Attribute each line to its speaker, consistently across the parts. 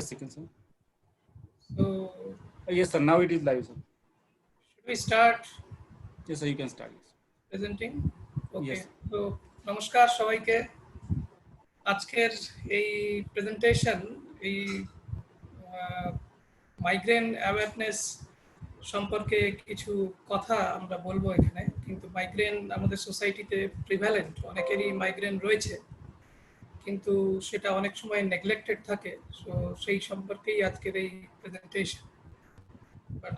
Speaker 1: a second, sir.
Speaker 2: So,
Speaker 1: Yes, sir. Now it is live, sir.
Speaker 2: should we start
Speaker 1: Yes, sir. You can start. Yes.
Speaker 2: presenting? Okay.
Speaker 1: Yes.
Speaker 2: So, নমস্কার সবাইকে। আজকের এই presentation এই migraine awareness সম্পর্কে কিছু কথা আমরা বলবো এখানে। কিন্তু মাইগ্রেন আমাদের সোসাইটিতে প্রিভ্যালেন্ট, অনেকেরই মাইগ্রেন রয়েছে, কিন্তু সেটা অনেক সময় নেগলেক্টেড থাকে। সো সেই সম্পর্কেই আজকের এই প্রেজেন্টেশন। বাট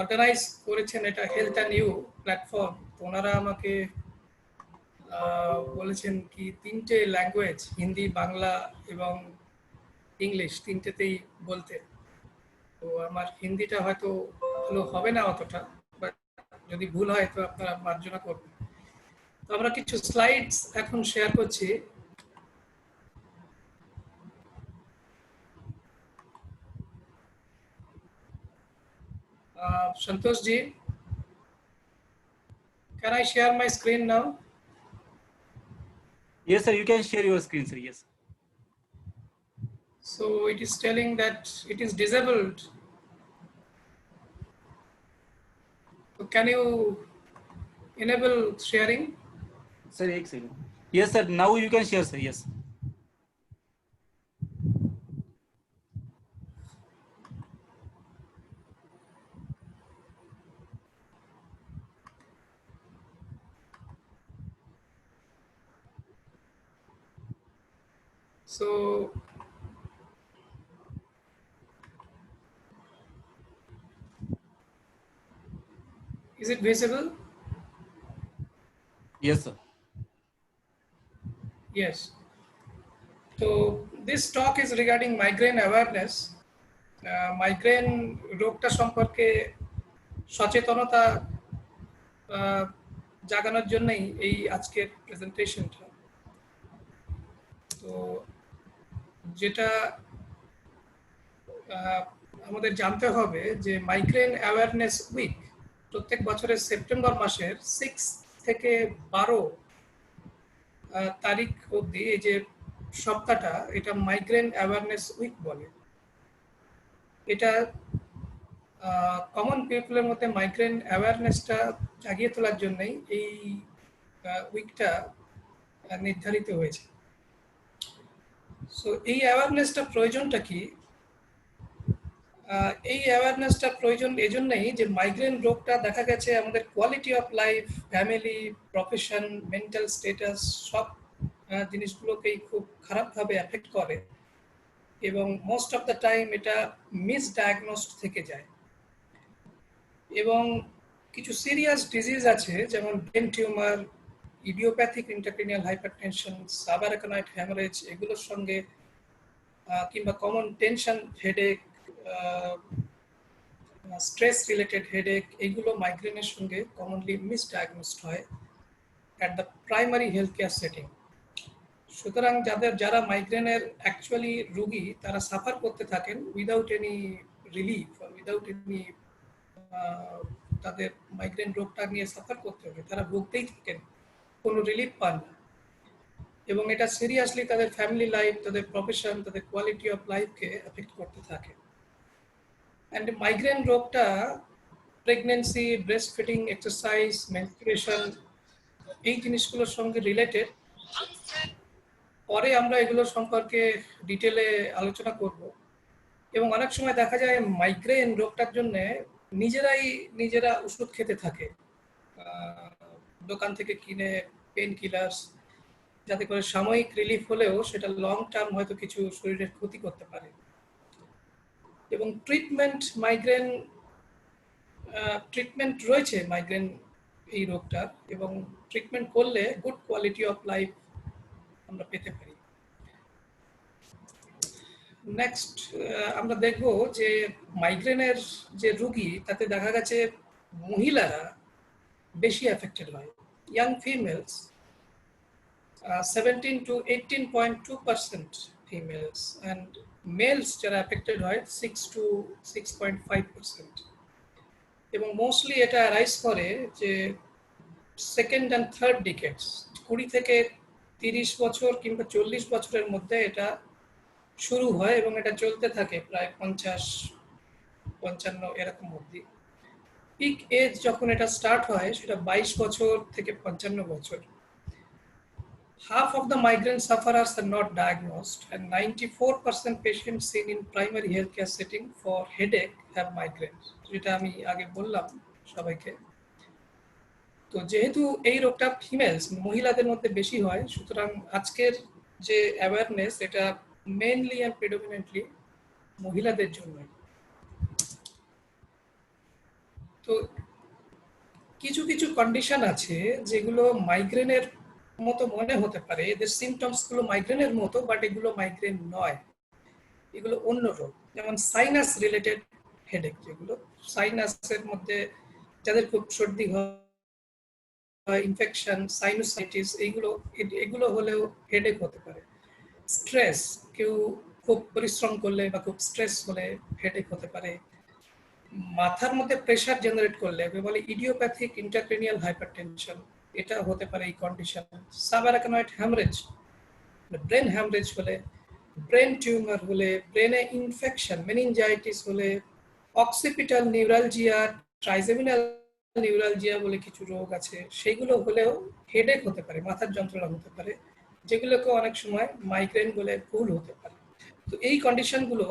Speaker 2: অর্গানাইজ করেছেন এটা হেলথ অ্যান্ড ইউ প্ল্যাটফর্ম। ওনারা আমাকে বলেছেন কি 3টে ল্যাঙ্গুয়েজ, হিন্দি, বাংলা এবং ইংলিশ, 3টেতেই বলতে। তো আমার হিন্দিটা হয়তো ভালো হবে না অতটা, বাট যদি ভুল হয় তো আপনারা মার্জনা করবেন। তো আমরা কিছু স্লাইডস এখন শেয়ার করছি। Santosh ji, can I share my screen now?
Speaker 1: Yes, sir. You can share your screen, sir. Yes.
Speaker 2: So it is telling that it is disabled. So can you enable sharing?
Speaker 1: Sir, एक second. Yes, sir. Now you can share, sir. Yes.
Speaker 2: So is it visible?
Speaker 1: Yes, sir.
Speaker 2: Yes. So this talk is regarding migraine awareness. Migraine রোগটা সম্পর্কে সচেতনতা জাগানোর জন্যই এই আজকের প্রেজেন্টেশনটা। তো যেটা আমাদের জানতে হবে যে মাইগ্রেন অ্যাওয়ারনেস উইক প্রত্যেক বছরের সেপ্টেম্বর মাসের 6 থেকে 12 তারিখ অবধি এই যে সপ্তাহটা, এটা মাইগ্রেন অ্যাওয়ারনেস উইক বলে। এটা কমন পিপলের মধ্যে মাইগ্রেন অ্যাওয়ারনেসটা জাগিয়ে তোলার জন্যই এই উইকটা নির্ধারিত হয়েছে। সো এই অ্যাওয়ারনেসটা প্রয়োজনটা কি? এই অ্যাওয়ারনেসটা প্রয়োজন এজন্যই যে মাইগ্রেন রোগটা দেখা গেছে আমাদের quality of life, family, profession, mental status সব জিনিসগুলোকেই খুব খারাপভাবে এফেক্ট করে এবং মোস্ট অফ দ্য টাইম এটা মিসডায়াগনোসড থেকে যায়। এবং কিছু সিরিয়াস ডিজিজ আছে যেমন brain tumour, idiopathic intracranial hypertension, subarachnoid haemorrhage, এগুলোর সঙ্গে কিংবা common tension, headache, stress related headache, এগুলো মাইগ্রেনের সঙ্গে কমনলি মিসডায়াগনোসড হয় at the primary health care setting. সুতরাং যারা মাইগ্রেনের অ্যাকচুয়ালি রোগী, তারা সাফার করতে থাকেন without any relief, without any, তাদের মাইগ্রেন রোগটা নিয়ে সাফার করতে হবে, তারা ভুগতেই থাকেন, কোনো রিলিফ পান না। এবং এটা সিরিয়াসলি তাদের ফ্যামিলি লাইফ, তাদের প্রফেশন, তাদের কোয়ালিটি অফ লাইফকে এফেক্ট করতে থাকে। অ্যান্ড মাইগ্রেন রোগটা pregnancy, breast feeding, exercise, menstruation, এই জিনিসগুলোর সঙ্গে রিলেটেড। পরে আমরা এগুলো সম্পর্কে ডিটেলে আলোচনা করব। এবং অনেক সময় দেখা যায় মাইগ্রেন রোগটার জন্য নিজেরা ওষুধ খেতে থাকে দোকান থেকে কিনে, পেন কিলার্স, যাতে করে সাময়িক রিলিফ হলেও সেটা লং টার্ম হয়তো কিছু শরীরের ক্ষতি করতে পারে। এবং ট্রিটমেন্ট রয়েছে মাইগ্রেন এই রোগটার, এবং ট্রিটমেন্ট করলে গুড কোয়ালিটি অফ লাইফ আমরা পেতে পারি। নেক্সট আমরা দেখব যে মাইগ্রেনের যে রোগী, তাতে দেখা গেছে মহিলারা বেশি এফেক্টেড হয়। Young females 17 to 18.2% females, and males যারা এফেক্টেড হয় 6 to 6.5%। এবং মোস্টলি এটা অ্যারাইজ করে যে সেকেন্ড অ্যান্ড থার্ড ডিকেডস, 20 থেকে 30 বছর কিংবা 40 বছরের মধ্যে এটা শুরু হয় এবং এটা চলতে থাকে প্রায় 50-55 এরকম অবধি। পিক এজ যখন এটা স্টার্ট হয় সেটা 22 বছর থেকে 55 বছর। Half of the migraine sufferers are not diagnosed, and 94% patients seen in primary healthcare setting for headache have migraines. যেটা আমি আগে বললাম সবাইকে। তো যেহেতু এই রোগটা ফিমেলস মহিলাদের মধ্যে বেশি হয়, সুতরাং আজকের যে অ্যাওয়ারনেস এটা মেইনলি অ্যান্ড প্রিডমিনেন্টলি মহিলাদের জন্যই। তো কিছু কিছু কন্ডিশন আছে যেগুলো মাইগ্রেনের মতো মনে হতে পারে, এদের সিমটমস গুলো মাইগ্রেনের মতো, বাট এগুলো মাইগ্রেন নয়, এগুলো অন্য রোগ। যেমন সাইনাস রিলেটেড হেডেক, যেগুলো সাইনাসের মধ্যে যাদের খুব সর্দি হয়, ইনফেকশন, সাইনোসাইটিস, এগুলো হলেও হেডেক হতে পারে। স্ট্রেস, কেউ খুব পরিশ্রম করলে বা খুব স্ট্রেস হলে হেডেক হতে পারে। মাথার মধ্যে প্রেসার জেনারেট করলে বলে ইডিওপ্যাথিক ইন্ট্রাক্রেনিয়াল হাইপারটেনশন, এটা হতে পারে এই কন্ডিশন। সাবঅ্যারাকানয়েড হ্যামরেজ, ব্রেন হ্যামরেজ হলে, ব্রেন টিউমার হলে, ব্রেনে ইনফেকশন, মেনিনজাইটিস হলে, অক্সিপিটাল নিউরালজিয়া, ট্রাইজেমিনাল নিউরালজিয়া বলে কিছু রোগ আছে, সেগুলো হলেও হেডেক হতে পারে, মাথার যন্ত্রণা হতে পারে, যেগুলোকে অনেক সময় মাইগ্রেন বলে ভুল হতে পারে। তো এই কন্ডিশনগুলো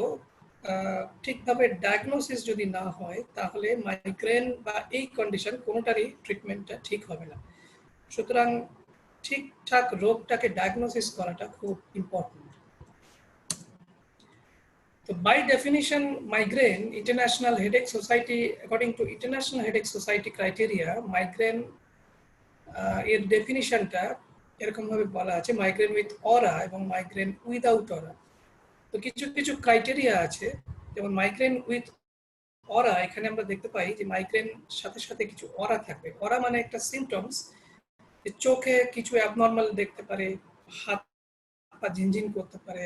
Speaker 2: ঠিকভাবে ডায়াগনোসিস যদি না হয় তাহলে মাইগ্রেন বা এই কন্ডিশন কোনোটারই ট্রিটমেন্টটা ঠিক হবে না। সুতরাং ঠিকঠাক রোগটাকে ডায়াগনোসিস করাটা খুব ইম্পর্টেন্ট। তো by definition migraine, international headache society, according to international headache society criteria, migraine এর ডেফিনিশনটা এরকম ভাবে বলা আছে, মাইগ্রেন উইথ অরা এবং মাইগ্রেন উইদাউট অরা। তো কিছু কিছু ক্রাইটেরিয়া আছে, যেমন মাইগ্রেন উইথ অরা, এখানে আমরা দেখতে পাই যে মাইগ্রেন সাথে সাথে কিছু অরা থাকবে। অরা মানে একটা সিমটমস, চোখে কিছু অ্যাবনর্মাল দেখতে পারে, হাত পা ঝিনঝিন করতে পারে,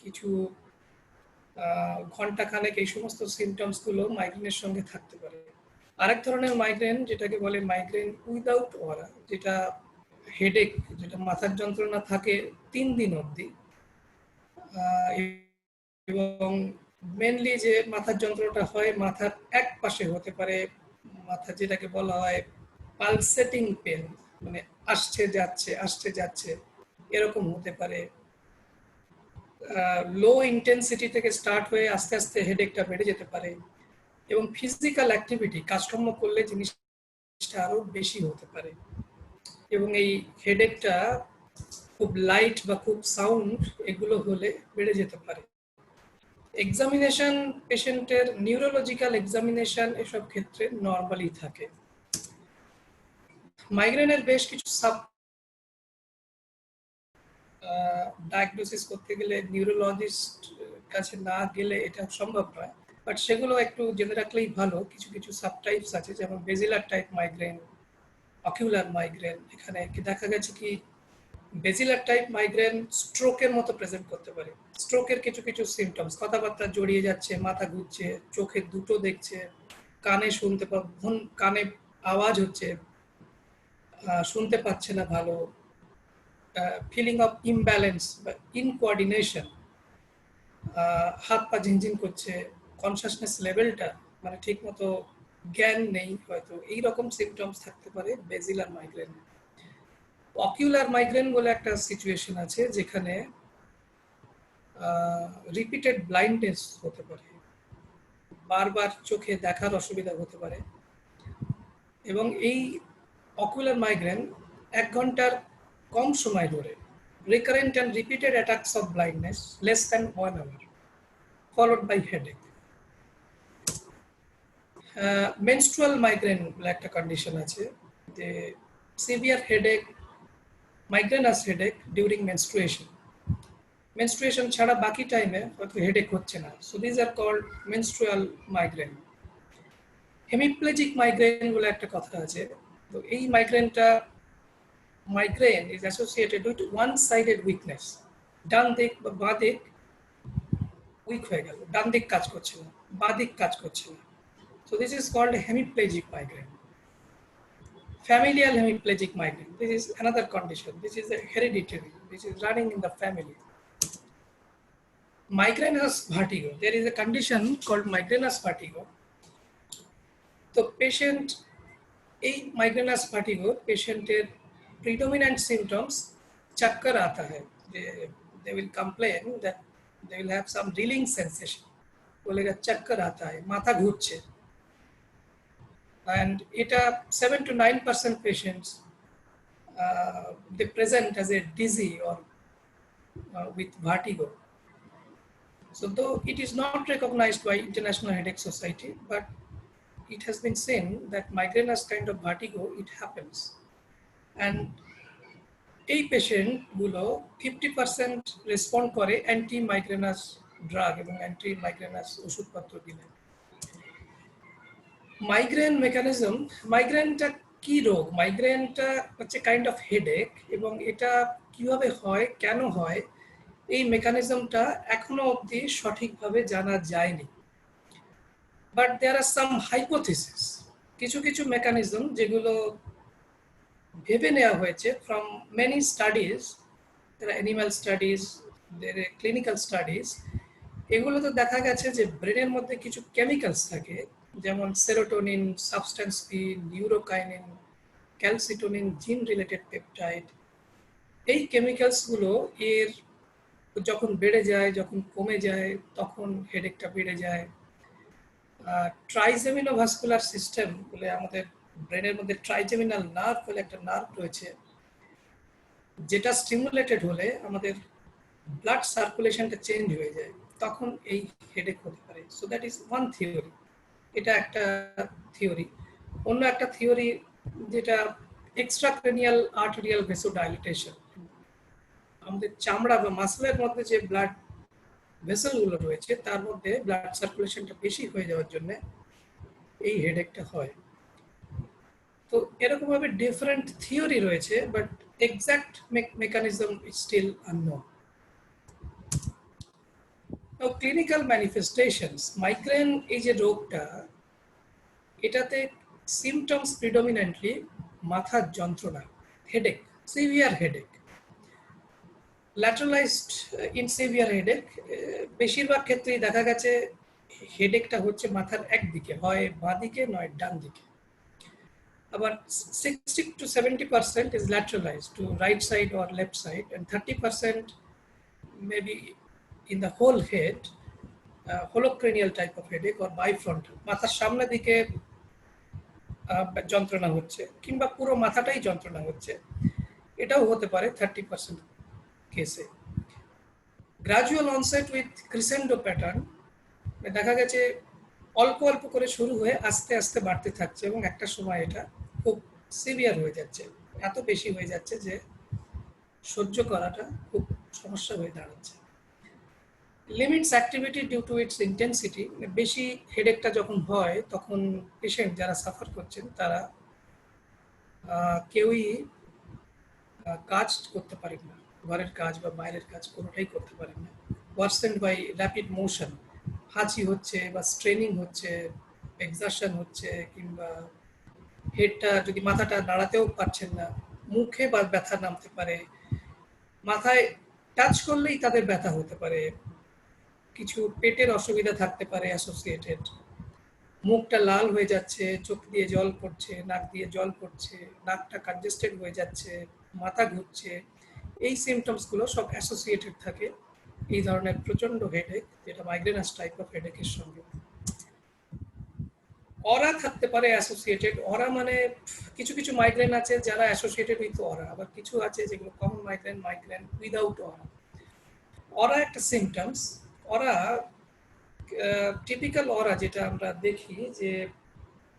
Speaker 2: কিছু ঘন্টা খানেক, এই সমস্ত সিমটমস গুলো মাইগ্রেনের সঙ্গে থাকতে পারে। আরেক ধরনের মাইগ্রেন যেটাকে বলে মাইগ্রেন উইদাউট অরা, যেটা হেডেক, যেটা মাথার যন্ত্রণা থাকে 3 দিন অবধি, এবং মেনলি যে মাথার যন্ত্রণাটা হয় মাথার এক পাশে হতে পারে, মাথা যেটাকে বলা হয় পালসেটিং পেন, মানে আসছে যাচ্ছে এরকম হতে পারে। লো ইন্টেন্সিটি থেকে স্টার্ট হয়ে আস্তে আস্তে হেডেকটা বেড়ে যেতে পারে, এবং ফিজিক্যাল অ্যাক্টিভিটি, কাজকর্ম করলে জিনিসটা আরো বেশি হতে পারে, এবং এই হেডেকটা খুব লাইট বা খুব সাউন্ড এগুলো হলে বেড়ে যেতে পারে। এক্সামিনেশন, পেশেন্টের নিউরোলজিক্যাল এক্সামিনেশন এসব ক্ষেত্রে নর্মালি থাকে। মাইগ্রেনের বেশ কিছু সাব ডায়াগনোসিস করতে গেলে নিউরোলজিস্ট কাছে না গেলে এটা সম্ভব নয়, বাট সেগুলো একটু জেনে রাখলেই ভালো। কিছু কিছু সাবটাইপস আছে, যেমন বেজিলার টাইপ মাইগ্রেন, অকিউলার মাইগ্রেন। এখানে দেখা গেছে কি বেজিলার টাইপ মাইগ্রেন স্ট্রোকের মতো প্রেজেন্ট করতে পারে। স্ট্রোকের কিছু কিছু সিমটমস, কথাবার্তা জড়িয়ে যাচ্ছে, মাথা ঘুরছে, চোখে দুটো দেখছে, কানে কানে আওয়াজ হচ্ছে, শুনতে পাচ্ছে না ভালো, ফিলিং অফ ইমব্যালেন্স বা ইনকোঅর্ডিনেশন, হাত পা ঝিনঝিন করছে, কনসাসনেস লেভেলটা মানে ঠিক মতো জ্ঞান নেই হয়তো, এইরকম সিমটমস থাকতে পারে বেজিলার মাইগ্রেন। অকিউলার মাইগ্রেন বলে একটা সিচুয়েশন আছে যেখানে রিপিটেড ব্লাইন্ডনেস হতে পারে, বারবার চোখে দেখার অসুবিধা হতে পারে, এবং এই অকুলার মাইগ্রেন 1 ঘন্টার কম সময় ধরে, recurrent and repeated attacks of blindness less than 1 hour, followed by headache. Menstrual migraine বলে একটা কন্ডিশন আছে, যে severe headache, migrainous headache during menstruation. Menstruation ছাড়া বাকি টাইমে হয়তো হেডেক হচ্ছে না, so these are called menstrual migraine. Hemiplegic migraine বলে একটা কথা আছে। তো এই মাইগ্রেনটা, migraine is associated with one-sided weakness, ডান দিক বা বাঁ দিক উইক হয়ে গেল, ডান দিক কাজ করছে না, বাঁ দিক কাজ করছে না। So this is called hemiplegic migraine. Familial hemiplegic migraine, this is another condition. This is a hereditary, this is running in the family. Migrainous vertigo. There is a condition called migrainous vertigo. তো patient এই migrainous vertigo পেশেন্টের predominant symptoms चक्कर आता है. They will complain that they will have some reeling sensation. बोलेगा चक्कर आता है, माथा घूरছে. And এটা 7 to 9% patients they present as a dizzy or with vertigo. So though it is not recognized by International Headache Society, but it has been seen that migrainous kind of vertigo, it happens. And এই patient গুলো 50% respond করে anti মাইগ্রেনাস drug এবং anti মাইগ্রেনাস ওষুধপত্র দিলে। Migraine mechanism, মাইগ্রেনটা কি রোগ? মাইগ্রেনটা হচ্ছে kind of headache এবং এটা কিভাবে হয়, কেন হয়, এই মেকানিজমটা এখনো অবধি সঠিকভাবে জানা যায়নি। But there R some hypothesis, কিছু কিছু মেকানিজম যেগুলো ভেবে নেওয়া হয়েছে from many studies, animal studies, clinical studies, এগুলোতে দেখা গেছে যে ব্রেনের মধ্যে কিছু কেমিক্যালস থাকে, যেমন সেরোটোনিন, সাবস্টেন্স পি, নিউরোকাইনিন, ক্যালসিটোনিন, জিন রিলেটেড পেপটাইড। এই কেমিক্যালসগুলো এর যখন বেড়ে যায়, যখন কমে যায়, তখন হেডেকটা বেড়ে যায়। ট্রাইজেমিনোভাস্কুলার সিস্টেম বলে আমাদের ব্রেনের মধ্যে ট্রাইজেমিনাল নার্ভ বলে একটা নার্ভ রয়েছে, যেটা স্টিমুলেটেড হলে আমাদের ব্লাড সার্কুলেশনটা চেঞ্জ হয়ে যায়, তখন এই হেডেক হতে পারে। So that is one theory, এটা একটা থিওরি। অন্য একটা থিওরি যেটা এক্সট্রাক্রেনিয়াল আর্টেরিয়াল ভেসোডাইলেটেশন, আমাদের চামড়া বা মাসলের মধ্যে যে ব্লাড ভেসেলগুলো রয়েছে তার মধ্যে ব্লাড সার্কুলেশনটা বেশি হয়ে যাওয়ার জন্য এই হেডেকটা হয়। তো এরকম ভাবে ডিফারেন্ট থিওরি রয়েছে, but exact mechanism is still unknown. Now, clinical manifestations, migraine এই যে রোগটা, এটাতে সিমটমস প্রিডমিনেন্টলি মাথার যন্ত্রণা, headache, severe headache. Lateralised in severe headache, বেশিরভাগ ক্ষেত্রেই দেখা গেছে হেডেকটা হচ্ছে মাথার একদিকে, হয় বাঁ দিকে নয় ডান দিকে। আবার 60 to 70% is lateralized to right side or left side, and 30% maybe in the whole head, holocranial type of headache or bifrontal, মাথার সামনের দিকে যন্ত্রণা হচ্ছে কিংবা পুরো মাথাটাই যন্ত্রণা হচ্ছে, এটাও হতে পারে 30% কেসে। গ্রাজুয়াল অনসেট উইথ ক্রিসেন্ডো প্যাটার্ন, দেখা গেছে অল্প অল্প করে শুরু হয়ে আস্তে আস্তে বাড়তে থাকছে এবং একটা সময় এটা খুব সিভিয়ার হয়ে যাচ্ছে, এত বেশি হয়ে যাচ্ছে যে সহ্য করাটা খুব সমস্যা হয়ে দাঁড়াচ্ছে। Limits activity due to its intensity, বেশি হেডেকটা যখন হয় তখন পেশেন্ট যারা সাফার করছেন তারা কেউই কাজ করতে পারেন না, ঘরের কাজ বা বাইরের কাজ কোনোটাই করতে পারেন না। ওয়ার্সেন্ড বাই র্যাপিড মোশন, হাঁচি হচ্ছে বা স্ট্রেনিং হচ্ছে, এক্সারশন হচ্ছে, কিংবা হেডটা যদি মাথাটা নাড়াতেও পারছেন না, মুখে বা ব্যথা নামতে পারে, মাথায় টাচ করলেই তাদের ব্যথা হতে পারে, কিছু পেটের অসুবিধা থাকতে পারে অ্যাসোসিয়েটেড, মুখটা লাল হয়ে যাচ্ছে, চোখ দিয়ে জল পড়ছে, নাক দিয়ে জল পড়ছে, নাকটা কনজেস্টেড হয়ে যাচ্ছে, মাথা ঘুরছে, এই সিমটমসগুলো সব অ্যাসোসিয়েটেড থাকে এই ধরনের প্রচন্ড হেডেক, যেটা মাইগ্রেনাস টাইপ অফ হেডেকের সঙ্গে। অরা থাকতে পারে অ্যাসোসিয়েটেড। অরা মানে কিছু কিছু মাইগ্রেন আছে যারা অ্যাসোসিয়েটেড উইথ অরা, আবার কিছু আছে যেগুলো common migraine, migraine without aura. Aura একটা সিমটমস। অরা টিপিক্যাল অরা যেটা আমরা দেখি যে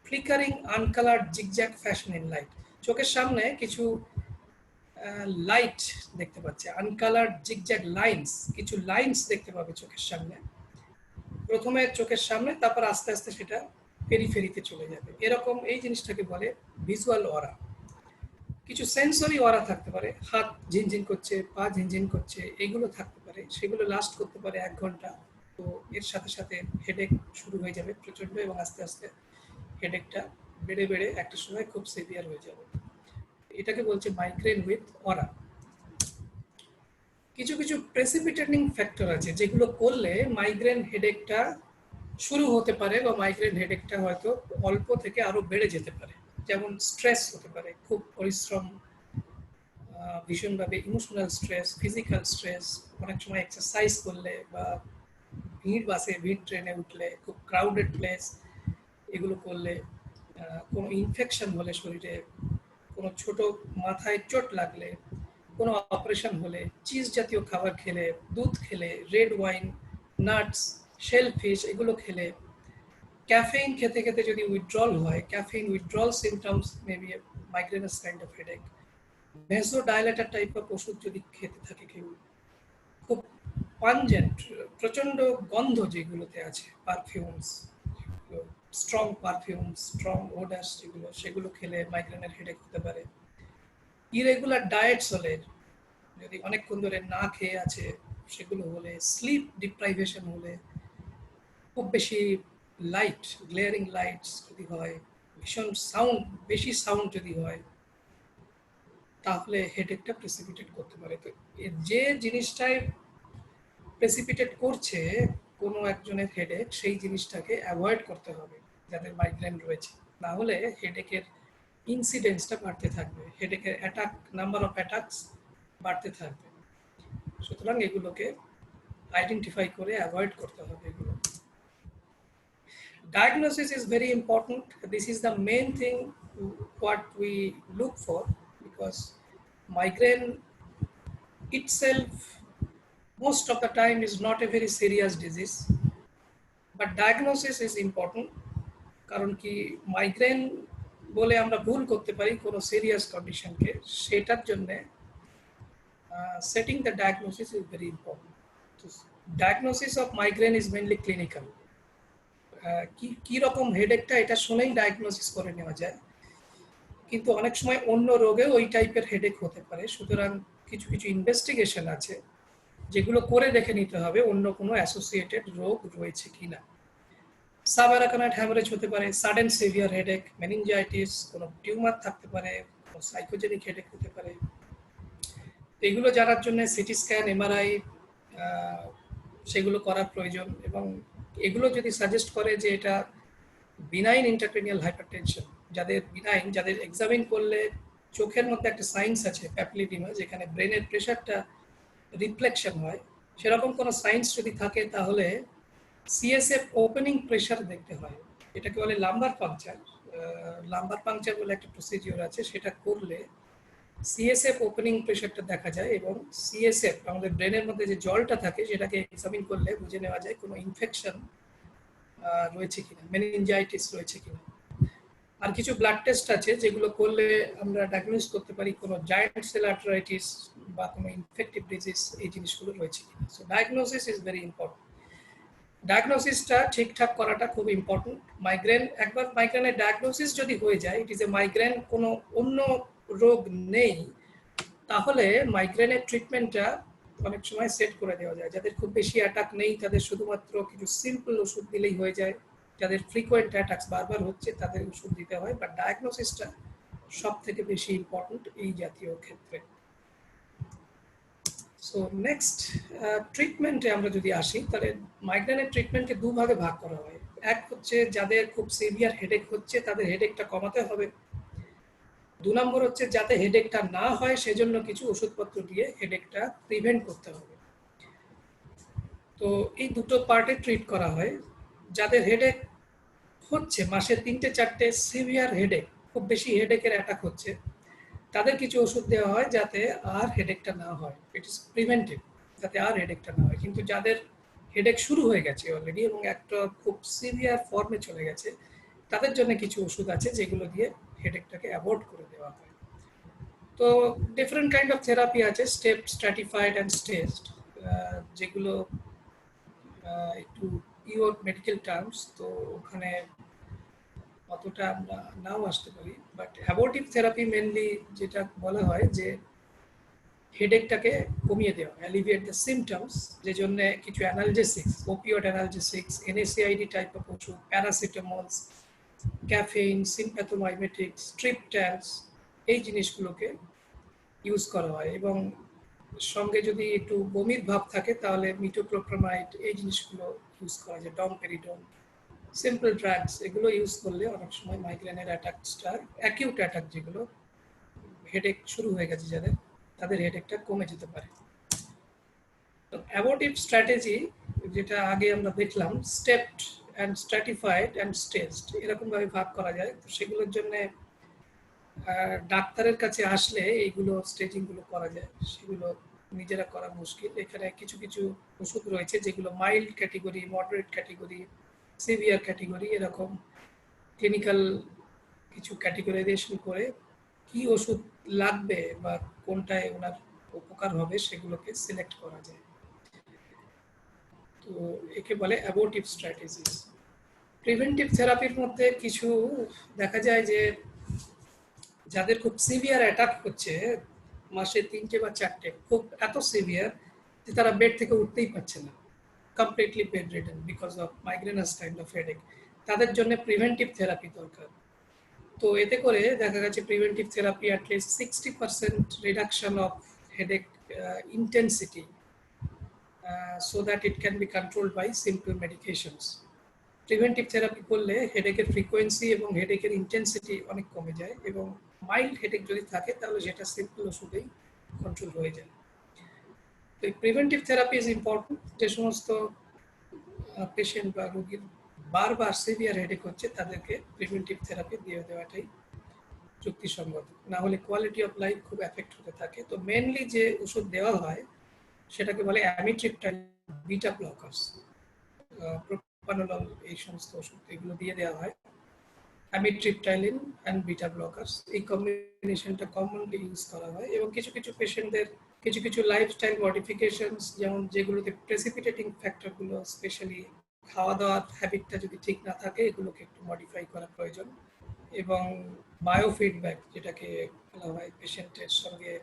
Speaker 2: flickering uncoloured zigzag fashion in light, চোখের সামনে কিছু লাইট দেখতে পাচ্ছে, আনকালার্ড জিগজ্যাগ লাইন্স, কিছু লাইন্স দেখতে পাবে চোখের সামনে, প্রথমে চোখের সামনে, তারপর আস্তে আস্তে সেটা পেরিফেরিতে চলে যাবে, এরকম এই জিনিসটাকে বলে ভিজুয়াল অরা। কিছু সেন্সরি অরা থাকতে পারে, হাত ঝিনঝিন করছে, পা ঝিনঝিন করছে, এগুলো থাকতে পারে, সেগুলো লাস্ট করতে পারে 1 ঘন্টা। তো এর সাথে সাথে হেডেক শুরু হয়ে যাবে প্রচন্ড, এবং আস্তে আস্তে হেডেকটা বেড়ে বেড়ে একটা সময় খুব সিভিয়ার হয়ে যাবে। এটাকে বলছে মাইগ্রেন উইথ অরা। কিছু কিছু প্রেসিপিটেটিং ফ্যাক্টর আছে যেগুলো করলে মাইগ্রেন হেডেকটা শুরু হতে পারে বা মাইগ্রেন হেডেকটা হয়তো অল্প থেকে আরো বেড়ে যেতে পারে। যেমন স্ট্রেস হতে পারে, খুব পরিশ্রম, ভীষণভাবে ইমোশনাল স্ট্রেস, ফিজিক্যাল স্ট্রেস, অনেক সময় এক্সারসাইজ করলে বা ভিড় বাসে, ভিড় ট্রেনে উঠলে, খুব ক্রাউডেড প্লেস এগুলো করলে, কোনো ইনফেকশন হলে শরীরে, কোনো ছোট মাথায় চোট লাগলে, কোনো অপারেশন হলে, চিজ জাতীয় খাবার খেলে, দুধ খেলে, red wine, nuts, shell fish এগুলো খেলে, ক্যাফেইন খেতে খেতে যদি উইথড্রল হয়, caffeine withdrawal symptoms may be migrainous kind of headache. Vasodilator type of ওষুধ যদি খেতে থাকে কেউ, খুব পাঞ্জেন্ট, প্রচন্ড গন্ধ যেগুলোতে আছে, পারফিউমস, স্ট্রং পারফিউমস, স্ট্রং ওডাস যেগুলো, সেগুলো খেলে মাইগ্রেনের হেডেক হতে পারে। ইরেগুলার ডায়েটস হলে, যদি অনেকক্ষণ ধরে না খেয়ে আছে সেগুলো হলে, স্লিপ ডিপ্রাইভেশন হলে, খুব বেশি লাইট, গ্লেয়ারিং লাইটস যদি হয়, ভীষণ সাউন্ড, বেশি সাউন্ড যদি হয়, তাহলে হেডেকটা প্রেসিপিটেট করতে পারে। তো যে জিনিসটাই প্রেসিপিটেট করছে কোনো একজনের হেডেক, সেই জিনিসটাকে অ্যাভয়েড করতে হবে যাদের মাইগ্রেন রয়েছে, না হলে হেডেকের ইনসিডেন্সটা বাড়তে থাকবে, হেডেকের অ্যাটাক, নাম্বার অফ অ্যাটাকস বাড়তে থাকবে। সুতরাং এগুলোকে আইডেন্টিফাই করে অ্যাভয়েড করতে হবে এগুলো। Diagnosis is very important. This is the main thing what we look for, because migraine itself most of the time is not a very serious disease, but diagnosis is important. কারণ কি migraine বলে আমরা ভুল করতে পারি কোনো serious কন্ডিশনকে, সেটার জন্য setting the diagnosis is very important. So, diagnosis of migraine is mainly clinical. কি রকম হেডেকটা এটা শুনেই ডায়াগনোসিস করে নেওয়া যায়, কিন্তু অনেক সময় অন্য রোগে ওই টাইপের হেডেক হতে পারে। সুতরাং কিছু কিছু ইনভেস্টিগেশন আছে যেগুলো করে দেখে নিতে হবে অন্য কোনো অ্যাসোসিয়েটেড রোগ রয়েছে কিনা। সাবঅ্যারাকানয়েড হ্যামারেজ হতে পারে, সাডেন সিভিয়ার হেডেক, মেনিনজাইটিস, কোনো টিউমার থাকতে পারে, কোনো সাইকোজেনিক হেডেক হতে পারে। এগুলো জানার জন্য সিটি স্ক্যান, এমআরআই সেগুলো করার প্রয়োজন, এবং এগুলো যদি সাজেস্ট করে যে এটা বিনাইন ইন্ট্রাক্রেনিয়াল হাইপারটেনশন, যাদের বিনাইন, যাদের এক্সামিন করলে চোখের মধ্যে একটা সাইন্স আছে প্যাপিলিডিমা, যেখানে ব্রেনের প্রেশারটা রিফ্লেকশন হয়, সেরকম কোনো সাইন্স যদি থাকে তাহলে সিএসএফ ওপেনিং প্রেশার দেখতে হয়। এটাকে বলে লাম্বার পাংচার। লাম্বার পাংচার বলে একটা প্রসিডিওর আছে, সেটা করলে সিএসএফ ওপেনিং প্রেশারটা দেখা যায়, এবং সিএসএফ আমাদের ব্রেনের মধ্যে যে জলটা থাকে সেটাকে এক্সামিন করলে বুঝে নেওয়া যায় কোনো ইনফেকশন রয়েছে কিনা, মেনিনজাইটিস রয়েছে কিনা। আর কিছু ব্লাড টেস্ট আছে যেগুলো করলে আমরা ডায়াগনোস করতে পারি কোনো জায়ান্ট সেল আর্টারাইটিস বা কোনো ইনফেক্টিভ ডিজিজ, এই জিনিসগুলো রয়েছে কিনা। So diagnosis is very important. ডায়াগনোসিসটা ঠিকঠাক করাটা খুব ইম্পর্টেন্ট। মাইগ্রেন, একবার মাইগ্রেনের ডায়াগনোসিস যদি হয়ে যায়, ইট ইজ এ মাইগ্রেন, কোনো অন্য রোগ নেই, তাহলে মাইগ্রেনের ট্রিটমেন্টটা অনেক সময় সেট করে দেওয়া যায়। যাদের খুব বেশি অ্যাটাক নেই তাদের শুধুমাত্র কিছু সিম্পল ওষুধ দিলেই হয়ে যায়, যাদের ফ্রিকোয়েন্ট অ্যাটাকস বারবার হচ্ছে তাদের ওষুধ দিতে হয়, বাট ডায়াগনোসিসটা সব থেকে বেশি ইম্পর্টেন্ট এই জাতীয় ক্ষেত্রে। সো নেক্সট ট্রিটমেন্টে আমরা যদি আসি, তাহলে মাইগ্রেনের ট্রিটমেন্টকে দুভাগে ভাগ করা হয়। এক হচ্ছে যাদের খুব সিভিয়ার হেডেক হচ্ছে তাদের হেডেকটা কমাতে হবে, 2 নম্বর হচ্ছে যাতে হেডেকটা না হয় সেজন্য কিছু ওষুধপত্র দিয়ে হেডেকটা প্রিভেন্ট করতে হবে। তো এই দুটো পার্টে ট্রিট করা হয়। যাদের হেডেক হচ্ছে মাসে 3-4টে সিভিয়ার হেডেক, খুব বেশি হেডেকের অ্যাটাক হচ্ছে, তাদের কিছু ওষুধ দেওয়া হয় যাতে আর হেডেকটা না হয়, ইট ইজ প্রিভেন্টিভ, যাতে আর হেডেকটা না হয়। কিন্তু যাদের হেডেক শুরু হয়ে গেছে অলরেডি এবং একটা খুব সিভিয়ার ফর্মে চলে গেছে, তাদের জন্য কিছু ওষুধ আছে যেগুলো দিয়ে হেডেকটাকে অ্যাভয়েড করে দেওয়া হয়। তো ডিফারেন্ট কাইন্ড অফ থেরাপি আছে, স্টেপ, স্ট্র্যাটিফাইড অ্যান্ড স্টেজড, যেগুলো একটু পিওর মেডিকেল টার্মস, তো ওখানে অতটা আমরা নাও আসতে পারি। বাট অ্যাবর্টিভ থেরাপি মেনলি যেটা বলা হয় যে হেডেকটাকে কমিয়ে দেওয়া, অ্যালিভিয়েট দ্য সিমটমস, যে জন্য কিছু analgesics, opioid analgesics, NSAID type of ওষুধ, প্যারাসিটামলস, ক্যাফেইন, সিম্প্যাথোমাইমেটিক্স, ট্রিপট্যানস, এই জিনিসগুলোকে ইউজ করা হয়। এবং সঙ্গে যদি একটু বমির ভাব থাকে তাহলে মিটোক্লোপ্রামাইড এই জিনিসগুলো ইউজ করা যায়, ডমপেরিডন, সিম্পল ড্রাগস এগুলো ইউজ করলে অনেক সময় মাইগ্রেনের অ্যাটাকটা, অ্যাকিউট অ্যাটাক যেগুলো হেডেক শুরু হয়ে গেছে যাদের, তাদের হেডেকটা কমে যেতে পারে। তো অ্যাবর্টিভ স্ট্র্যাটেজি যেটা আগে আমরা দেখলাম, stepped and stratified and staged এরকম ভাবে ভাগ করা যায়। তো সেগুলোর জন্য ডাক্তারের কাছে আসলে এইগুলো স্টেজিং গুলো করা যায়, সেগুলো নিজেরা করা মুশকিল। এখানে কিছু কিছু ওষুধ রয়েছে যেগুলো mild category, moderate category, severe category এরকম ক্লিনিক্যাল কিছু ক্যাটেগরাইজেশন করে কি ওষুধ লাগবে বা কোনটায় ওনার উপকার হবে সেগুলোকে সিলেক্ট করা যায়। তো একে বলে অ্যাবর্টিভ স্ট্র্যাটেজিস। প্রিভেন্টিভ থেরাপির মধ্যে কিছু দেখা যায় যে যাদের খুব সিভিয়ার অ্যাটাক হচ্ছে, মাসে 3টে বা 4টে, খুব এত সিভিয়ার যে তারা বেড থেকে উঠতেই পারছে না, completely bedridden because of migrainous kind of headache, তাদের জন্য প্রিভেন্টিভ থেরাপি দরকার। তো এতে করে দেখা গেছে preventive therapy at least 60% reduction of headache intensity, so that it can be controlled by simple medications. Preventive therapy করলে হেডেকের ফ্রিকোয়েন্সি এবং হেডেকের ইন্টেন্সিটি অনেক কমে যায়, এবং মাইল্ড হেডেক যদি থাকে তাহলে সেটা সিম্পল ওষুধেই কন্ট্রোল হয়ে যায়। তো এই প্রিভেন্টিভ থেরাপি ইজ ইম্পর্টেন্ট। যে সমস্ত পেশেন্ট বা রোগীর বারবার সিভিয়ার হেডেক হচ্ছে তাদেরকে প্রিভেন্টিভ থেরাপি দিয়ে দেওয়াটাই যুক্তিসঙ্গত, না হলে কোয়ালিটি অফ লাইফ খুব এফেক্ট হতে থাকে। তো মেনলি যে ওষুধ দেওয়া হয় সেটাকে বলে অ্যামিট্রিপটাইলিন, বিটা ব্লকার্স, প্রোপানোলল, এই সমস্ত ওষুধ এগুলো দিয়ে দেওয়া হয়। অ্যামিট্রিপটাইলিন অ্যান্ড বিটা ব্লকার্স এই কম্বিনেশনটা কমনলি ইউজ করা হয়, এবং কিছু কিছু পেশেন্টদের কিছু কিছু লাইফস্টাইল মডিফিকেশনস, যেমন যেগুলোতে প্রেসিপিটেটিং ফ্যাক্টরগুলো, স্পেশালি খাওয়া দাওয়ার হ্যাবিটটা যদি ঠিক না থাকে, এগুলোকে একটু মডিফাই করা প্রয়োজন। এবং বায়োফিডব্যাক যেটাকে বলা হয়, পেশেন্টের সঙ্গে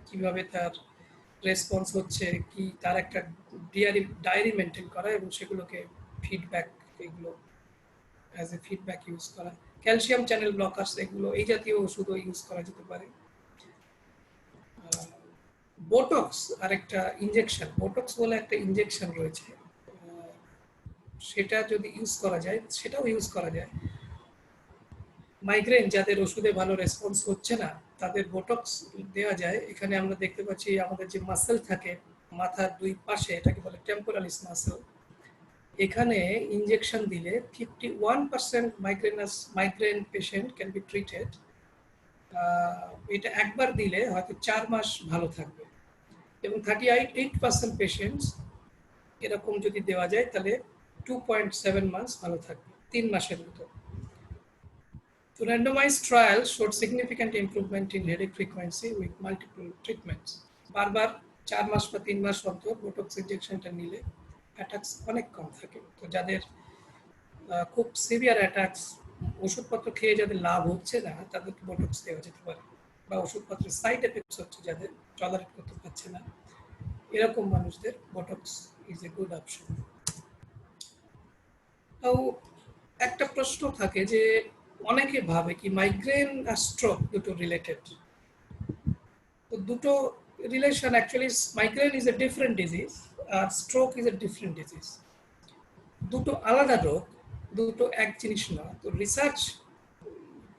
Speaker 2: কিভাবে তার রেসপন্স হচ্ছে, কি তার একটা ডায়েরি মেনটেন করা এবং সেগুলোকে ফিডব্যাক, এগুলো অ্যাজ এ ফিডব্যাক ইউজ করা। ক্যালসিয়াম চ্যানেল ব্লকার্স এগুলো, এই জাতীয় ওষুধও ইউজ করা যেতে পারে। বোটক্স আরেকটা ইনজেকশন, বোটক্স বলে একটা ইনজেকশন রয়েছে, সেটা যদি ইউজ করা যায় সেটাও ইউজ করা যায়। মাইগ্রেন যাদের ওষুধে ভালো রেসপন্স হচ্ছে না তাদের বোটক্স দেওয়া যায়। এখানে আমরা দেখতে পাচ্ছি আমাদের যে মাসেল থাকে মাথার দুই পাশে, এটাকে বলে টেম্পোরালিস মাসেল, এখানে ইনজেকশন দিলে 51% migraine patient can be treated. এটা একবার দিলে হয়তো 4 মাস ভালো থাকবে, এবং 38% পেশেন্টস এরকম যদি দেওয়া যায় তাহলে 2.7 মাস ভালো থাকবে, 3 মাসের মতো। The randomized trial showed significant improvement in headache frequency with multiple treatments. বারবার 4 মাস বা 3 মাস অন্তর বোটক্স ইনজেকশনটা নিলে অ্যাটাকস অনেক কম থাকে। তো যাদের খুব সিভিয়ার অ্যাটাকস, ওষুধপত্র খেয়ে যাদের লাভ হচ্ছে না তাদেরকে বোটক্স দেওয়া যেতে পারে, বা ওষুধপত্রের সাইড এফেক্টস হচ্ছে যাদের, টলারেট করতে পারছে না, এরকম মানুষদের botox is a good option. তো একটা প্রশ্ন থাকে যে অনেকে ভাবে কি মাইগ্রেন আর স্ট্রোক দুটো রিলেটেড। তো দুটো relation, actually migraine is a different disease আর stroke is a different disease, দুটো আলাদা রোগ, দুটো এক জিনিস না। তো রিসার্চ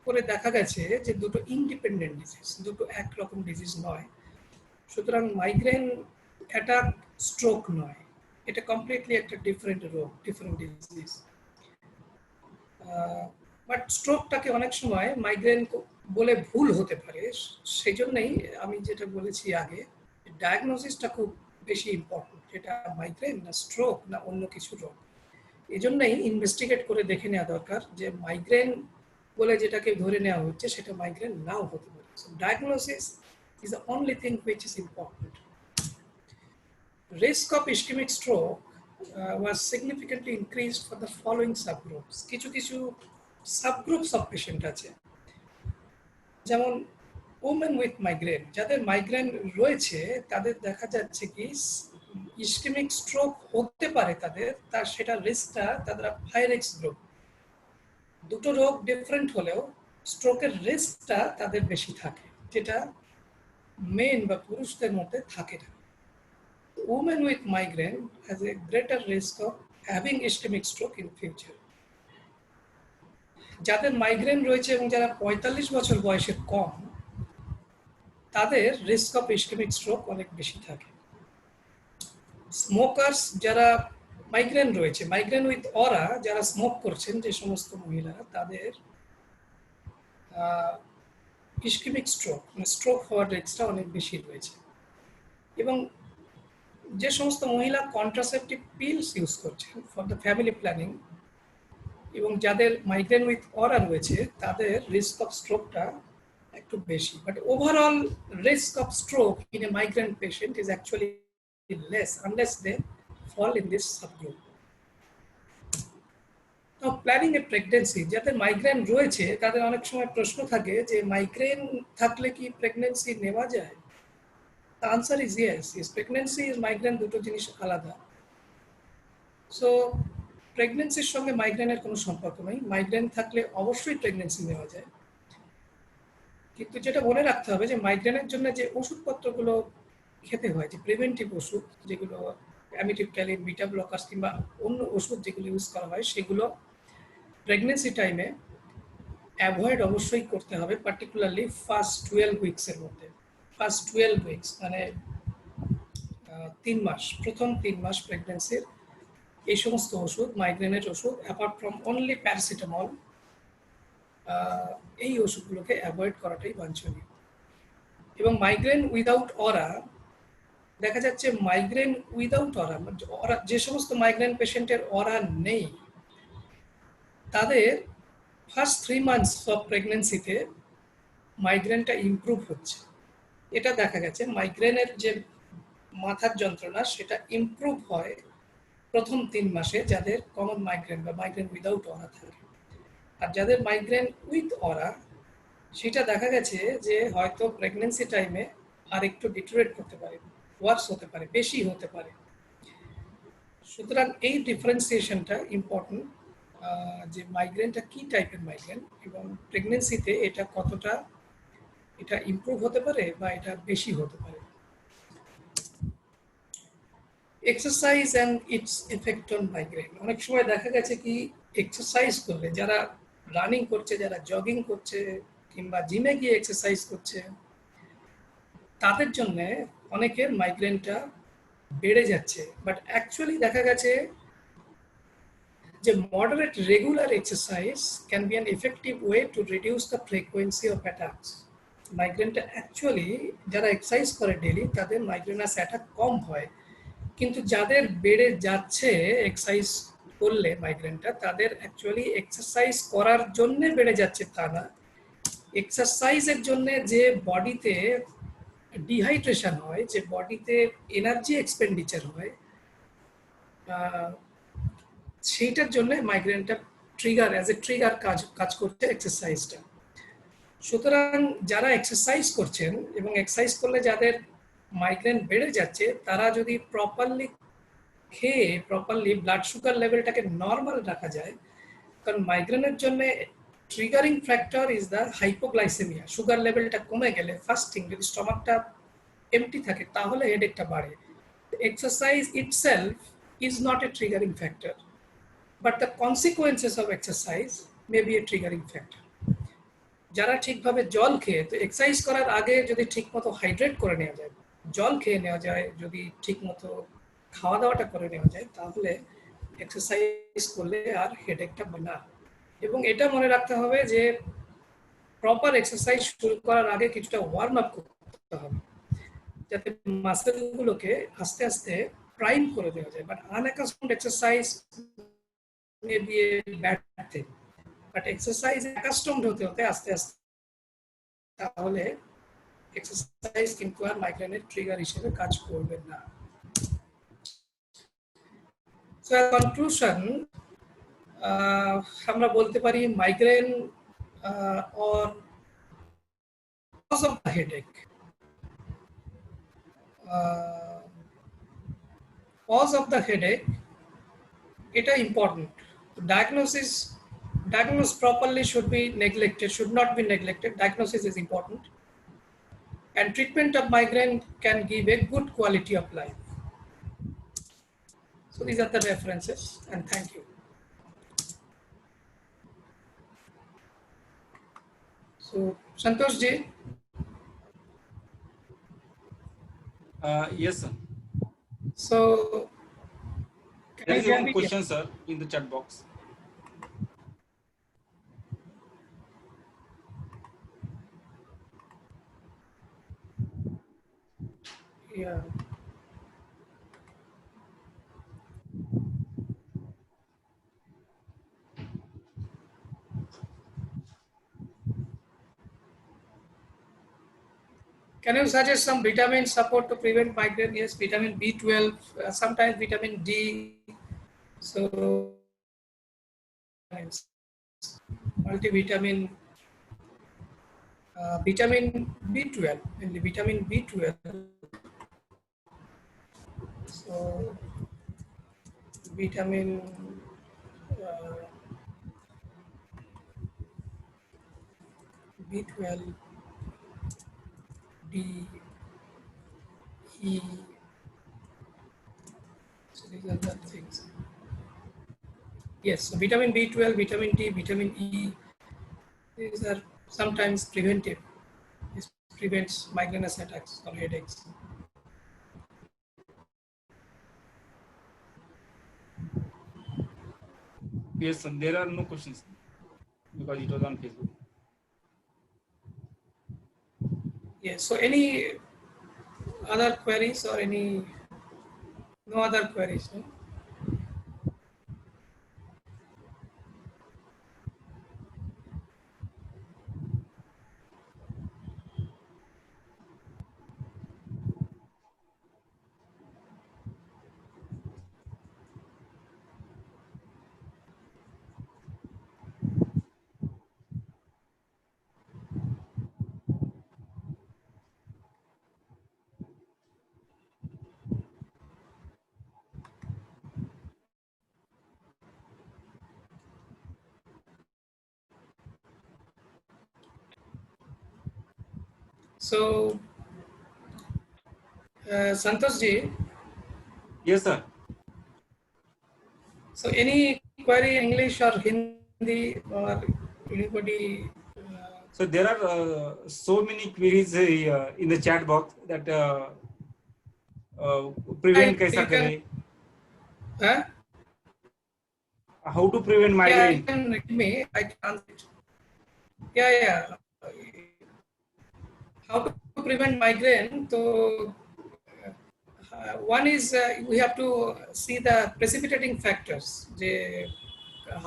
Speaker 2: করে দেখা গেছে যে দুটো ইন্ডিপেন্ডেন্ট ডিজিজ, দুটো একরকম ডিজিজ নয়। সুতরাং মাইগ্রেন অ্যাটাক স্ট্রোক নয়, এটা কমপ্লিটলি একটা ডিফারেন্ট রোগ, ডিফারেন্ট ডিজিজ। বাট স্ট্রোকটাকে অনেক সময় মাইগ্রেন বলে ভুল হতে পারে, সেই জন্যই আমি যেটা বলেছি আগে, ডায়াগনোসিসটা খুব বেশি ইম্পর্টেন্ট, যেটা মাইগ্রেন না স্ট্রোক না অন্য কিছু রোগ। এই জন্যই ইনভেস্টিগেট করে দেখে নেওয়া দরকার যে মাইগ্রেন বলে যেটাকে ধরে নেওয়া হচ্ছে সেটা মাইগ্রেন নাও হতে পারে। So diagnosis is the only thing which is important. Risk of ischemic stroke was significantly increased for the following subgroups. কিছু কিছু সাবগ্রুপস অফ পেশেন্ট আছে, যেমন ওমেন উইথ মাইগ্রেন, যাদের মাইগ্রেন রয়েছে তাদের দেখা যাচ্ছে কি ইসকেমিক স্ট্রোক হতে পারে তাদের, তার সেটা রিস্কটা তাদের হাই রিস্ক গ্রুপ। দুটো রোগ ডিফারেন্ট হলেও স্ট্রোকের রিস্কটা তাদের বেশি থাকে, যেটা মেন বা পুরুষদের মধ্যে থাকে না। Women with migraine has a greater risk of having ischemic stroke in future. যাদের মাইগ্রেন রয়েছে এবং যারা 45 বছর বয়সের কম, তাদের রিস্ক অফ ইসকেমিক স্ট্রোক অনেক বেশি থাকে। স্মোকার্স যারা মাইগ্রেন রয়েছে, মাইগ্রেন উইথ অরা যারা স্মোক করছেন যে সমস্ত মহিলারা, তাদের ইসকেমিক স্ট্রোক মানে স্ট্রোক হওয়ার রিস্কটা অনেক বেশি রয়েছে। এবং যে সমস্ত মহিলা কন্ট্রাসেপটিভ পিলস ইউজ করছেন ফর দ্য ফ্যামিলি প্ল্যানিং এবং যাদের মাইগ্রেন উইথ অরা রয়েছে, তাদের রিস্ক অফ স্ট্রোকটা একটু বেশি। But overall risk of stroke in a migraine patient is actually less unless they fall in this subgroup. Now planning a pregnancy, যাদের migraine রয়েছে তাদের অনেক সময় প্রশ্ন থাকে যে মাইগ্রেন থাকলে কি প্রেগন্যান্সি নেওয়া যায়? The answer is yes. Is pregnancy is migraine দুটো জিনিস আলাদা। সো প্রেগন্যান্সির সঙ্গে মাইগ্রেনের কোনো সম্পর্ক নেই। মাইগ্রেন থাকলে অবশ্যই প্রেগন্যান্সি নেওয়া যায়, কিন্তু যেটা মনে রাখতে হবে যে মাইগ্রেনের জন্য যে ওষুধপত্রগুলো খেতে হয়, যে প্রিভেন্টিভ ওষুধ যেগুলো অ্যামিটিপটাইলিন, বিটা ব্লকার্স কিংবা অন্য ওষুধ যেগুলো ইউজ করা হয়, সেগুলো প্রেগনেন্সি টাইমে অ্যাভয়েড অবশ্যই করতে হবে, পার্টিকুলারলি ফার্স্ট 12 উইকসের মধ্যে। ফার্স্ট 12 উইকস মানে 3 মাস, প্রথম 3 মাস প্রেগনেন্সির এই সমস্ত ওষুধ, মাইগ্রেনের ওষুধ, অ্যাপার্ট ফ্রম অনলি প্যারাসিটামল, এই ওষুধগুলোকে অ্যাভয়েড করাটাই বাঞ্ছনীয়। এবং মাইগ্রেন উইদাউট অরা, দেখা যাচ্ছে মাইগ্রেন উইদাউট অরা, যে সমস্ত মাইগ্রেন পেশেন্টের অরা নেই, তাদের ফার্স্ট 3 মান্থস অফ প্রেগনেন্সিতে মাইগ্রেনটা ইমপ্রুভ হচ্ছে। এটা দেখা গেছে মাইগ্রেনের যে মাথার যন্ত্রণা সেটা ইমপ্রুভ হয় প্রথম 3 মাসে যাদের কমন মাইগ্রেন বা মাইগ্রেন উইদাউট অরা থাকে। আর যাদের মাইগ্রেন উইথ অরা, সেটা দেখা গেছে যে হয়তো প্রেগনেন্সি টাইমে আর একটু ডিটোরেট করতে পারে, ওয়ার্স হতে পারে, বেশি হতে পারে। সুতরাং এই ডিফারেন্সিয়েশনটা ইম্পর্টেন্ট, যে মাইগ্রেনটা কি টাইপের মাইগ্রেন এবং প্রেগনেন্সিতে এটা কতটা এটা ইমপ্রুভ হতে পারে বা এটা বেশি হতে পারে। Exercise and it's effect on migraine. অনেক সময় দেখা গেছে কি এক্সারসাইজ করলে, যারা রানিং করছে, যারা জগিং করছে কিংবা জিমে গিয়ে এক্সারসাইজ করছে, তাদের জন্য অনেকের মাইগ্রেনটা বেড়ে যাচ্ছে। বাট অ্যাকচুয়ালি দেখা গেছে যে moderate regular exercise can be an effective way to reduce the frequency of attacks. মাইগ্রেনটা অ্যাকচুয়ালি যারা এক্সারসাইজ করে ডেলি, তাদের মাইগ্রেনাস অ্যাটাক কম হয়। কিন্তু যাদের বেড়ে যাচ্ছে এক্সারসাইজ করলে মাইগ্রেনটা, তাদের অ্যাকচুয়ালি এক্সারসাইজ করার জন্য বেড়ে যাচ্ছে তা না, এক্সারসাইজের জন্য যে বডিতে ডিহাইড্রেশন হয়, যে বডিতে এনার্জি এক্সপেন্ডিচার হয়, সেইটার জন্য মাইগ্রেনটা ট্রিগার অ্যাজ এ ট্রিগার কাজ করছে এক্সারসাইজটা। সুতরাং যারা এক্সারসাইজ করছেন এবং এক্সারসাইজ করলে যাদের মাইগ্রেন বেড়ে যাচ্ছে, তারা যদি প্রপারলি খেয়ে প্রপারলি ব্লাড সুগার লেভেলটাকে নর্মাল রাখা যায়, কারণ মাইগ্রেনের জন্য triggering factor is the hypoglycaemia. Sugar লেভেলটা কমে গেলে, ফাস্টিং, যদি স্টমাকটা এমটি থাকে, তাহলে হেডেকটা বাড়ে। Exercise itself is not a triggering factor, but the consequences of exercise may be A triggering factor. যারা ঠিকভাবে জল খেয়ে, তো এক্সারসাইজ করার আগে যদি ঠিকমতো হাইড্রেট করে নেওয়া যায়, জল খেয়ে নেওয়া যায়, যদি ঠিকমতো খাওয়া দাওয়াটা করে নেওয়া যায়, তাহলে এক্সারসাইজ করলে আর হেডেকটা না। এবং এটা মনে রাখতে হবে যে প্রপার এক্সারসাইজ শুরু করার আগে কিছুটা ওয়ার্ম আপ করতে হবে, যাতে মাসেলগুলোকে আস্তে আস্তে প্রাইম করে দেওয়া যায়। But unaccustomed exercise may be a bad thing, but exercise accustomed হতে হতে আস্তে আস্তে, তাহলে এক্সারসাইজ কিন্তু আর মাইগ্রেনের ট্রিগার হিসেবে কাজ করবে না। সো কনক্লুশন, আমরা বলতে পারি migraine or cause of the headache, cause of the headache, এটা important. Diagnosis properly should be neglected, should not be neglected. Diagnosis is important. and treatment of migraine can give a good quality of life. So these are the references, and thank you. So Santosh ji.
Speaker 1: Yes, sir.
Speaker 2: So can
Speaker 1: There
Speaker 2: you
Speaker 1: is
Speaker 2: hear
Speaker 1: one
Speaker 2: me?
Speaker 1: question, sir, in the chat box.
Speaker 2: Yeah. Can you suggest some vitamin support to prevent migraine? Yes, vitamin B12, sometimes vitamin D. So multivitamin, vitamin B12, mainly vitamin B12. So vitamin uh, B12, D, E. So these are the things. Yes, so vitamin B12, vitamin D, vitamin E. These are sometimes preventive. This prevents migrainous attacks or headaches.
Speaker 1: Yes, sir. There are no questions because it was on Facebook.
Speaker 2: Yes. So any other queries or any no other queries? No? So Santosh ji,
Speaker 1: Yes, sir.
Speaker 2: so any query English or Hindi or anybody?
Speaker 1: So there are so many queries in the chat box that prevent kaisa
Speaker 2: You can.
Speaker 1: kare,
Speaker 2: Huh?
Speaker 1: how to prevent
Speaker 2: Yeah, you
Speaker 1: migraine.
Speaker 2: can read me. I can answer it. Yeah, yeah. How to prevent migraine? So one is we have to see the precipitating factors.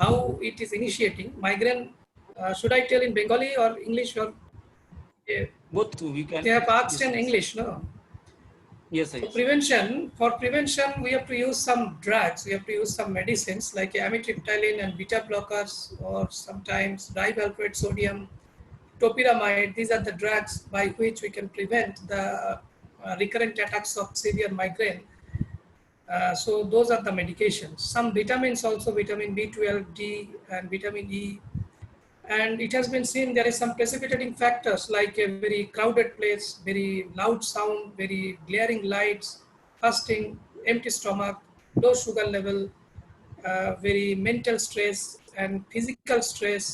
Speaker 2: How it is initiating migraine. Should I tell in Bengali or English or?
Speaker 1: Both we
Speaker 2: They
Speaker 1: can.
Speaker 2: have asked
Speaker 1: Yes,
Speaker 2: in
Speaker 1: yes.
Speaker 2: English, no?
Speaker 1: Yes, sir.
Speaker 2: So
Speaker 1: Yes.
Speaker 2: for prevention, we have to use some drugs. We have to use some medicines like amitriptyline and beta blockers, or sometimes divalproate sodium, topiramide. These are the drugs by which we can prevent the recurrent attacks of severe migraine. So those are the medications. Some vitamins also, vitamin B12, D, and vitamin E. And it has been seen there is some precipitating factors like a very crowded place, very loud sound, very glaring lights, fasting, empty stomach, low sugar level, very mental stress and physical stress.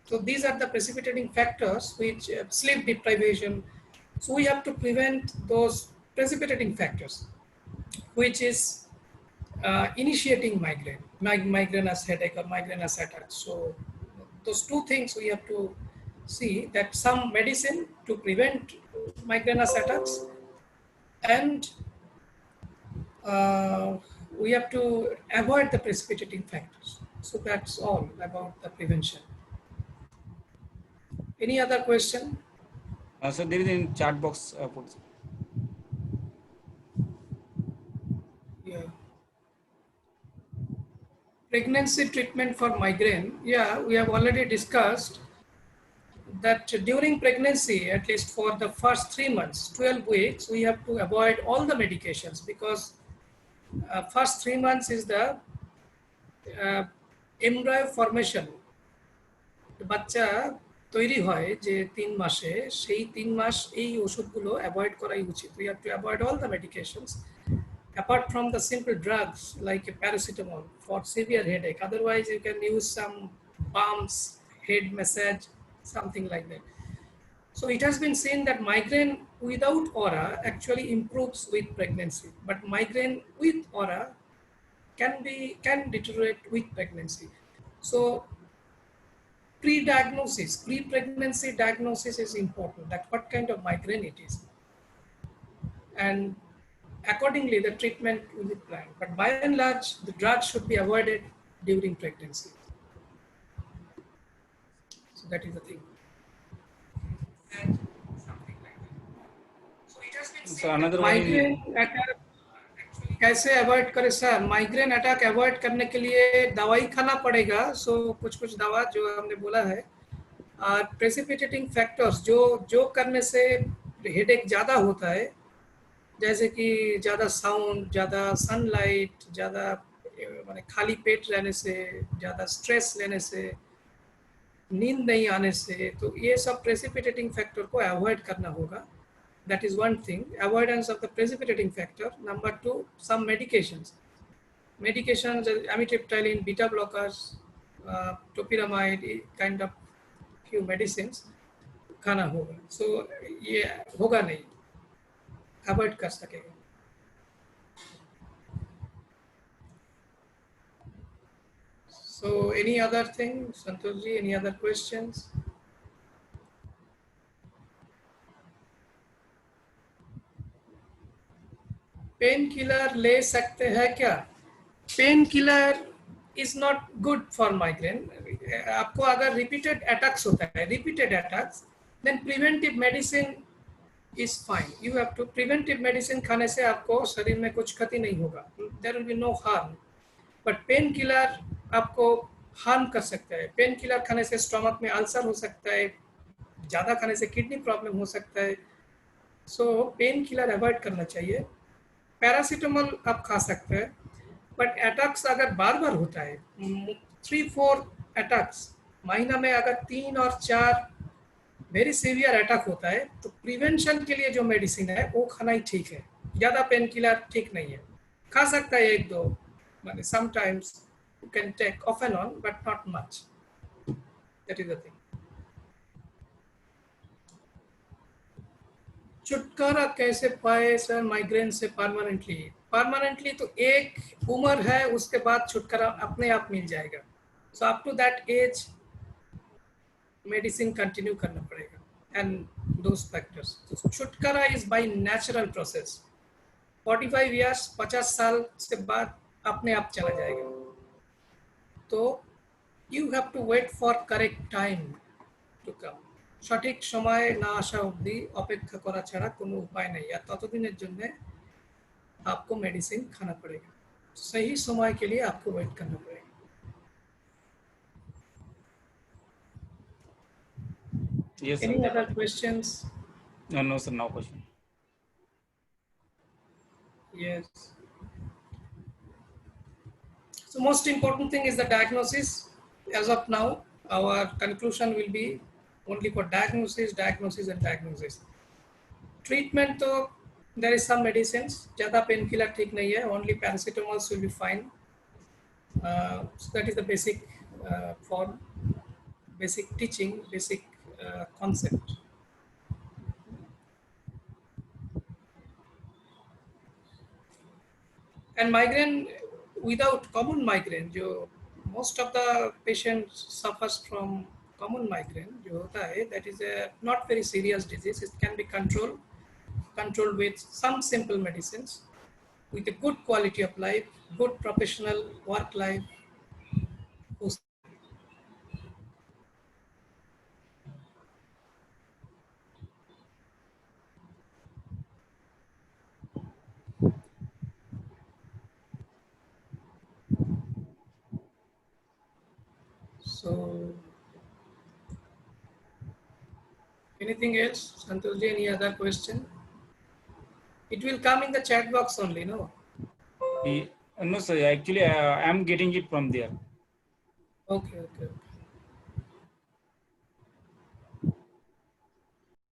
Speaker 2: So these are the precipitating factors which sleep deprivation. So we have to prevent those precipitating factors, which is initiating migrainous headache or migrainous attack. So those two things we have to see, that some medicine to prevent migrainous attacks, and uh, we have to avoid the precipitating factors. So that's all about the prevention. Any other question?
Speaker 1: So there is in chat box.
Speaker 2: Yeah. Pregnancy treatment for migraine. Yeah, we have already discussed that during pregnancy, at least for the first 3 months, 12 weeks, we have to avoid all the medications, because first 3 months is the uh, embryo formation. The bacha তৈরি হয় যে 3 মাসে, সেই 3 মাস এই ওষুধগুলো avoid করাই উচিত। We have to avoid all the medications apart from the simple drugs like a paracetamol for severe headache. Otherwise you can use some balms, head massage, something like that. So it has been seen that migraine without aura actually improves with pregnancy, but migraine with aura can deteriorate with pregnancy. So pre-pregnancy diagnosis is important, that what kind of migraine it is, and accordingly the treatment will be planned. But by and large, the drugs should be avoided during pregnancy. So that is the thing. And something like that. So it has been
Speaker 1: So
Speaker 2: seen that
Speaker 1: another one
Speaker 2: migraine attack कैसे avoid करें sir? Migraine attack avoid करने के लिए दवाई खाना पड़ेगा। सो कुछ दवा जो हमने बोला है, प्रेसिपिटेटिंग फैक्टर्स जो करने से हेडेक ज़्यादा होता है, जैसे कि ज़्यादा साउंड, ज़्यादा सनलाइट, ज़्यादा माने खाली पेट रहने से, ज़्यादा स्ट्रेस लेने से, नींद नहीं आने से, तो ये सब प्रेसिपिटेटिंग फैक्टर को अवॉइड करना होगा. That is one thing, avoidance of the precipitating factor. Number 2, some medications, amitriptyline, beta blockers, topiramide, kind of few medicines खाना होगा. So ये होगा नहीं, अवॉइड कर सकेगा. So any other thing, Santosh ji, any other questions? Painkiller ले सकते हैं क्या? Painkiller is not good for migraine. आपको अगर रिपीटेड अटैक्स होता है, repeated attacks, then preventive medicine is fine. You have to preventive medicine खाने से आपको शरीर में कुछ क्षति नहीं होगा, there will be no harm. But painkiller आपको हार्म कर सकता है. पेन किलर खाने से स्टमक में अल्सर हो सकता है, ज़्यादा खाने से किडनी प्रॉब्लम हो सकता है. सो पेन किलर अवॉइड करना चाहिए. पैरासीटामोल आप खा सकते हैं, बट अटैक्स अगर बार बार होता है, 3-4 अटैक्स महीना में, अगर 3 और 4 वेरी सीवियर अटैक होता है, तो प्रिवेंशन के लिए जो मेडिसिन है वो खाना ही ठीक है. ज़्यादा पेन किलर ठीक नहीं है. खा सकता है 1-2, माने sometimes you can take off and on, but not much. That is the thing. छुटकारा कैसे पाए सर माइग्रेन से परमानेंटली? परमानेंटली तो एक उम्र है, उसके बाद छुटकारा अपने आप मिल जाएगा. So up to that age medicine continue करना पड़ेगा एंड दोस फैक्टर्स. छुटकारा is by natural process. 45 years, 50 साल से बाद अपने आप चला जाएगा. तो you have to wait for correct time to come. সঠিক সময় না আসা অবধি অপেক্ষা করা ছাড়া কোনো উপায় নেই. আর ততদিনের জন্য आपको मेडिसिन खाना पड़ेगा. सही समय के लिए आपको वेट करना पड़ेगा.
Speaker 1: Yes,
Speaker 2: Any
Speaker 1: sir.
Speaker 2: other questions?
Speaker 1: No, sir, no question.
Speaker 2: Yes. So most important thing is the diagnosis. As of now, our conclusion will be only for diagnosis and diagnosis. Treatment तो there is some medicines. ज़्यादा pain killer ठीक नहीं है. Only paracetamol will be fine. So that is the basic form, basic teaching, basic concept. And migraine, without common migraine, जो most of the patients suffers from common migraine जो होता है, that is a not very serious disease. It can be controlled with some simple medicines, with a good quality of life, good professional work life. So anything else, Santosh ji? Any other question? It will come in the chat box only, no?
Speaker 1: No, sir. Actually, I am getting it from there.
Speaker 2: Okay.